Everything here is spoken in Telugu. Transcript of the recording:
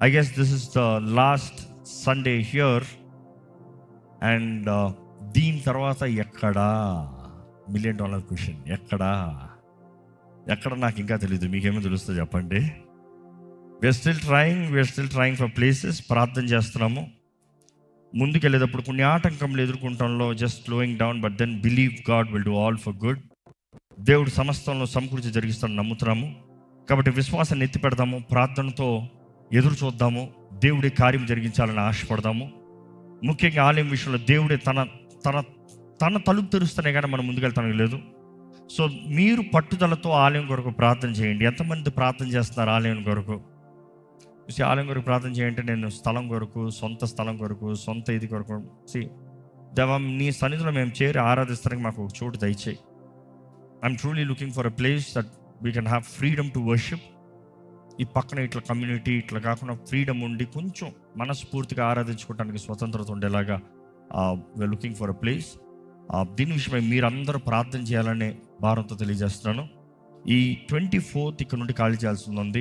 I guess this is the last Sunday here. And దీని తర్వాత ఎక్కడా $1 million క్వశ్చన్, ఎక్కడ నాకు ఇంకా తెలియదు. మీకేమో తెలుస్తుందో చెప్పండి. We're still trying for places. ప్రార్థన చేస్తున్నాము. ముందుకెళ్ళేటప్పుడు కొన్ని ఆటంకములు ఎదుర్కొంటాంలో just slowing down, but then believe God will do all for good. దేవుడు సమస్తంలో సమకూర్చి జరిగిస్తాడని నమ్ముతున్నాము. కాబట్టి విశ్వాసాన్ని ఎత్తి పెడదాము, ప్రార్థనతో ఎదురు చూద్దాము, దేవుడి కార్యం జరిగించాలని ఆశపడదాము. ముఖ్యంగా ఆలయం విషయంలో దేవుడే తన తన తన తలుపు తెరుస్తేనే కానీ మనం ముందుకెళ్తానికి లేదు. సో మీరు పట్టుదలతో ఆలయం కొరకు ప్రార్థన చేయండి. ఎంతమంది ప్రార్థన చేస్తున్నారు ఆలయం కొరకు? ఆలయం కొరకు ప్రార్థన చేయండి. నేను స్థలం కొరకు, సొంత స్థలం కొరకు, సొంత ఇది కొరకు దేవా నీ సన్నిధిలో మేము చేరి ఆరాధిస్తానికి మాకు ఒక చోటు దయచేయి. I'm truly looking for a place that we can have freedom to worship. ఈ పక్కన ఇట్లా కమ్యూనిటీ ఇట్లా కాకుండా ఫ్రీడమ్ ఉండి కొంచెం మనస్ఫూర్తిగా ఆరాధించుకోవడానికి స్వతంత్రత ఉండేలాగా we're looking for a place. దీని విషయమై మీరందరూ ప్రార్థన చేయాలనే భారంతో తెలియజేస్తున్నాను. ఈ 24th ఇక్కడ నుండి ఖాళీ చేయాల్సి ఉంది.